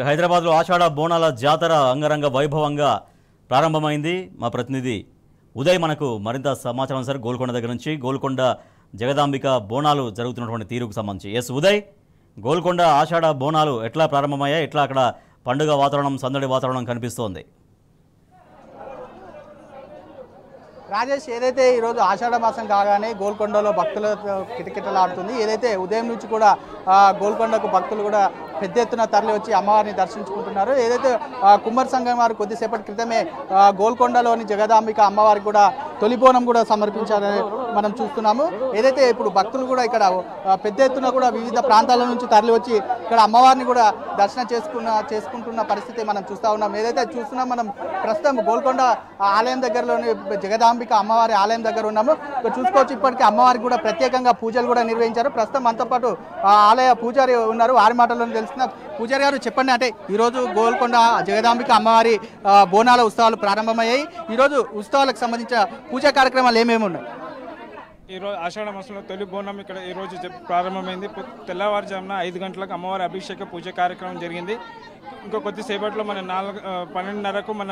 హైదరాబాద్లో ఆషాఢ బోనాల జాతర అంగరంగ వైభవంగా ప్రారంభమైంది. మా ప్రతినిధి ఉదయ్ మనకు మరింత సమాచారం సార్ గోల్కొండ దగ్గర నుంచి. గోల్కొండ జగదాంబిక బోనాలు జరుగుతున్నటువంటి తీరుకు సంబంధించి. ఎస్ ఉదయ్, గోల్కొండ ఆషాఢ బోనాలు ఎట్లా ప్రారంభమయ్యాయి, ఎట్లా అక్కడ పండుగ వాతావరణం, సందడి వాతావరణం కనిపిస్తోంది? రాజేష్, ఏదైతే ఈరోజు ఆషాఢ మాసం కాగానే గోల్కొండలో భక్తులతో కిటకిటలాడుతుంది. ఏదైతే ఉదయం నుంచి కూడా గోల్కొండకు భక్తులు కూడా పెద్ద ఎత్తున తరలి వచ్చి అమ్మవారిని దర్శించుకుంటున్నారు. ఏదైతే కుమ్మరి సంఘం వారు కొద్దిసేపటి క్రితమే గోల్కొండలోని జగదాంబిక అమ్మవారికి కూడా తొలి బోనం కూడా సమర్పించారని మనం చూస్తున్నాము. ఏదైతే ఇప్పుడు భక్తులు కూడా ఇక్కడ పెద్ద ఎత్తున కూడా వివిధ ప్రాంతాల నుంచి తరలి వచ్చి ఇక్కడ అమ్మవారిని కూడా దర్శనం చేసుకుంటున్న పరిస్థితి మనం చూస్తూ ఉన్నాం. ఏదైతే చూస్తున్నాం మనం ప్రస్తుతం గోల్కొండ ఆలయం దగ్గరలోని జగదాంబిక అమ్మవారి ఆలయం దగ్గర ఉన్నాము. ఇక్కడ చూసుకోవచ్చు, ఇప్పటికీ అమ్మవారికి కూడా ప్రత్యేకంగా పూజలు కూడా నిర్వహించారు. ప్రస్తుతం మనతో పాటు ఆలయ పూజారి ఉన్నారు, వారి మాటల్లో తెలుస్తున్న. పూజారి గారు చెప్పండి, అంటే ఈరోజు గోల్కొండ జగదాంబిక అమ్మవారి బోనాల ఉత్సవాలు ప్రారంభమయ్యాయి. ఈరోజు ఉత్సవాలకు సంబంధించిన పూజా కార్యక్రమాలు ఏమేమి ఉన్నాయి? ఈరోజు ఆషాఢ మాసంలో తొలి బోనం ఇక్కడ ఈరోజు ప్రారంభమైంది. తెల్లవారుజామున 5 గంటలకు అమ్మవారి అభిషేక పూజ కార్యక్రమం జరిగింది. ఇంకో కొద్దిసేపట్లో మన 12:30కు మన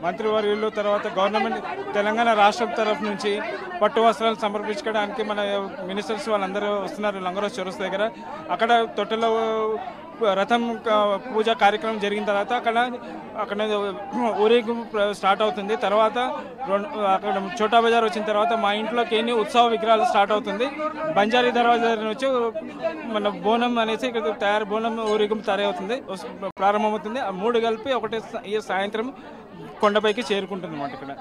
మంత్రివర్యులు తర్వాత గవర్నమెంట్ తెలంగాణ రాష్ట్రం తరఫు నుంచి పట్టు వస్త్రాలు సమర్పించుకోవడానికి మన మినిస్టర్స్ వాళ్ళందరూ వస్తున్నారు లంగరోజ్ చౌరస్తా దగ్గర. అక్కడ తొట్టెలో రథం పూజ కార్యక్రమం జరిగిన తర్వాత అక్కడ ఊరేగింపు స్టార్ట్ అవుతుంది. తర్వాత అక్కడ చోటా బజార్ వచ్చిన తర్వాత మా ఇంట్లోకి ఎన్ని ఉత్సవ విగ్రహాలు స్టార్ట్ అవుతుంది. బంజారీ దర్వాజా నుంచి మన బోనం అనేసి ఇక్కడ బోనం ఊరేగింపు తయారవుతుంది, ప్రారంభమవుతుంది. ఆ 3 కలిపి ఒకటే సాయంత్రం కొండపైకి చేరుకుంటుంది అన్నమాట. ఇక్కడ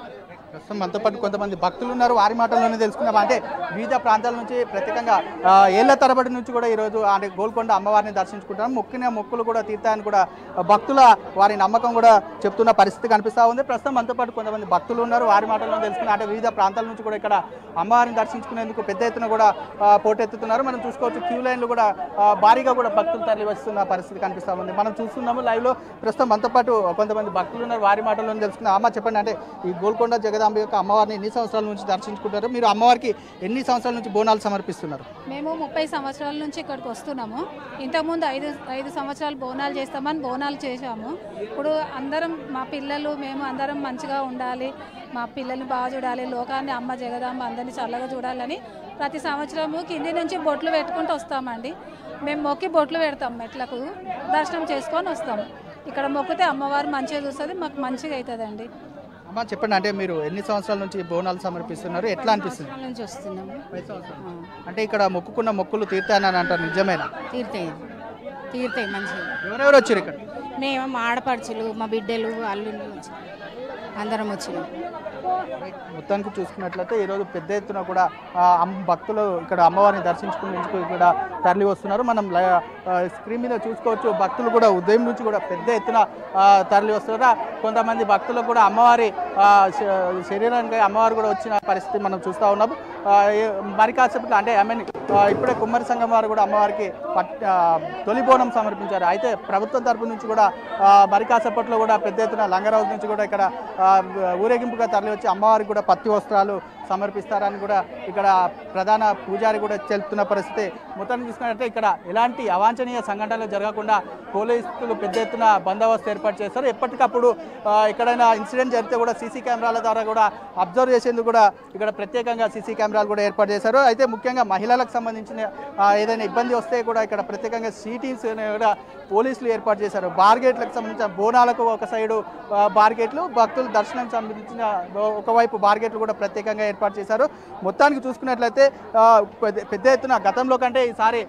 ప్రస్తుతం మనతో పాటు కొంతమంది భక్తులు ఉన్నారు, వారి మాటల్లోనే తెలుసుకున్నాం. అంటే వివిధ ప్రాంతాల నుంచి ప్రత్యేకంగా ఏళ్ల తరబడి నుంచి కూడా ఈరోజు అంటే గోల్కొండ అమ్మవారిని దర్శించుకుంటాం. మొక్కిన మొక్కులు కూడా తీర్థాన్ని కూడా భక్తుల వారి నమ్మకం కూడా చెప్తున్న పరిస్థితి కనిపిస్తూ ఉంది. ప్రస్తుతం మనతో పాటు కొంతమంది భక్తులు ఉన్నారు, వారి మాటల్లో తెలుసుకున్నాం. అంటే వివిధ ప్రాంతాల నుంచి కూడా ఇక్కడ అమ్మవారిని దర్శించుకునేందుకు పెద్ద ఎత్తున కూడా పోటెత్తుతున్నారు. మనం చూసుకోవచ్చు, క్యూ లైన్లు కూడా భారీగా కూడా భక్తులు తరలి వస్తున్న పరిస్థితి కనిపిస్తూ ఉంది. మనం చూస్తున్నాము లైవ్లో. ప్రస్తుతం మనతో పాటు కొంతమంది భక్తులు ఉన్నారు, వారి మాటల్లో తెలుసుకున్నాం. అమ్మ చెప్పండి, అంటే ఈ గోల్కొండ జగదాంబిక అమ్మవారిని ఎన్ని సంవత్సరాల నుంచి దర్శించుకుంటారు? మీరు అమ్మవారికి ఎన్ని సంవత్సరాల నుంచి బోనాలు సమర్పిస్తున్నారు? మేము 30 సంవత్సరాల నుంచి ఇక్కడికి వస్తున్నాము. ఇంతకుముందు 5 సంవత్సరాలు బోనాలు చేస్తామని బోనాలు చేశాము. ఇప్పుడు అందరం మా పిల్లలు మేము అందరం మంచిగా ఉండాలి, మా పిల్లల్ని బాగా చూడాలి, లోకాన్ని అమ్మ జగదాంబ అందరినీ చల్లగా చూడాలని ప్రతి సంవత్సరము కింది నుంచి బొట్లు పెట్టుకుంటూ వస్తామండి. మేము మొక్కి బొట్లు పెడతాం, మెట్లకు దర్శనం చేసుకొని వస్తాము. ఇక్కడ మొక్కితే అమ్మవారు మంచిగా చూస్తుంది, మాకు మంచిగా అవుతుందండి. అమ్మ చెప్పండి, అంటే మీరు ఎన్ని సంవత్సరాల నుంచి బోనాలు సమర్పిస్తున్నారు? ఎట్లా అనిపిస్తుంది? నుంచి వస్తున్నాము. 5 సంవత్సరాలు. అంటే ఇక్కడ మొక్కుకున్న మొక్కులు తీర్థాయని అంటారు, నిజమేనా? తీర్థాయి మంచిగా. ఎవరెవరు వచ్చారు ఇక్కడ? మేము మా ఆడపడుచులు, మా బిడ్డలు, అల్లుళ్ళు అందరం వచ్చినాం. మొత్తానికి చూసుకున్నట్లయితే ఈరోజు పెద్ద ఎత్తున కూడా భక్తులు ఇక్కడ అమ్మవారిని దర్శించుకునేందుకు ఇక్కడ తరలి వస్తున్నారు. మనం స్క్రీన్ మీద చూసుకోవచ్చు, భక్తులు కూడా ఉదయం నుంచి కూడా పెద్ద ఎత్తున తరలి వస్తున్నారు. కొంతమంది భక్తులకు కూడా అమ్మవారి శరీరానికి అమ్మవారు కూడా వచ్చిన పరిస్థితి మనం చూస్తూ ఉన్నాము. మరి కాసేపట్లో అంటే ఇప్పుడే కుమ్మరి సంఘం వారు కూడా అమ్మవారికి తొలి బోనం సమర్పించారు. అయితే ప్రభుత్వం తరపు నుంచి కూడా మరి కాసేపట్లో కూడా పెద్ద ఎత్తున లంగరాజు నుంచి కూడా ఇక్కడ ఊరేగింపుగా తరలి వచ్చి అమ్మవారికి కూడా పత్తి వస్త్రాలు సమర్పిస్తారని కూడా ఇక్కడ ప్రధాన పూజారి కూడా చెప్తున్న పరిస్థితి. మొత్తాన్ని చూసుకున్నట్లయితే ఇక్కడ ఎలాంటి అవాంఛనీయ సంఘటనలు జరగకుండా పోలీసులు పెద్ద ఎత్తున బందోబస్తు ఏర్పాటు చేస్తారు. ఎప్పటికప్పుడు ఎక్కడైనా ఇన్సిడెంట్ జరిగితే కూడా సీసీ కెమెరాల ద్వారా కూడా అబ్జర్వ్ చేసేందుకు కూడా ఇక్కడ ప్రత్యేకంగా సీసీ కెమెరాలు కూడా ఏర్పాటు చేశారు. అయితే ముఖ్యంగా మహిళలకు సంబంధించిన ఏదైనా ఇబ్బంది వస్తే కూడా ఇక్కడ ప్రత్యేకంగా సిటీస్ కూడా పోలీసులు ఏర్పాటు చేశారు. బార్గేట్లకు సంబంధించిన బోనాలకు ఒక సైడు బార్గేట్లు, భక్తుల దర్శనం సంబంధించిన ఒకవైపు బార్గేట్లు కూడా ప్రత్యేకంగా ఏర్పాటు చేశారు. మొత్తానికి చూసుకున్నట్లయితే పెద్ద ఎత్తున గతంలో కంటే ఈసారి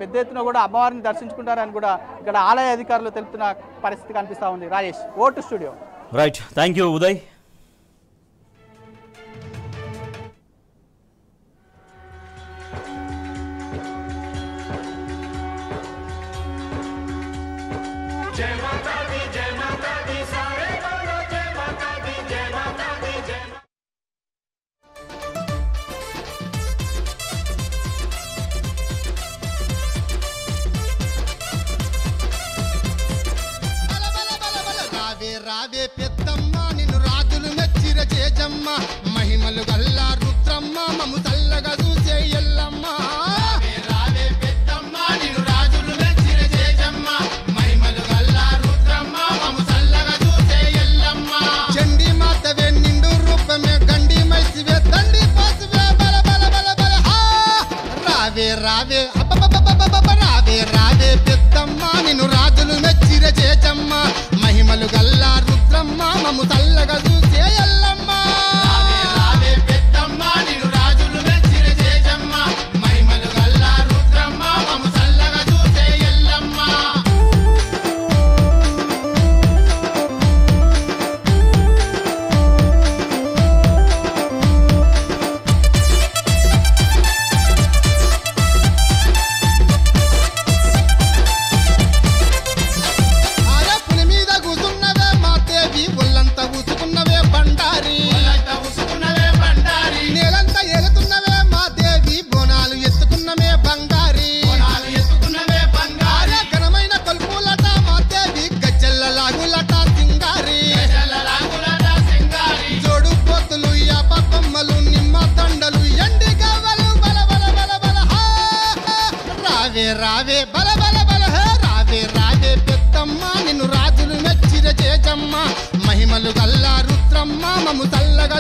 పెద్ద ఎత్తున కూడా అమ్మవారిని దర్శించుకుంటారని కూడా ఇక్కడ ఆలయ అధికారులు తెలుపుతున్న పరిస్థితి కనిపిస్తూ ఉంది. Rajesh, vote studio. Right, thank you Uday. రావే పెద్దమ్మ, నిన్ను రాజులు మెచ్చిర చేజమ్మ, మహిమలు గల్లా రుద్రమ్మ, మము చల్లగా చూసే ఎల్లమ్మ. రావే పెద్దమ్మ, నిన్ను రాజులు మెచ్చిర చేజమ్మ, మహిమలు గల్లా మహిమలు గల్లా రుద్రమ్మ మము చల్లగా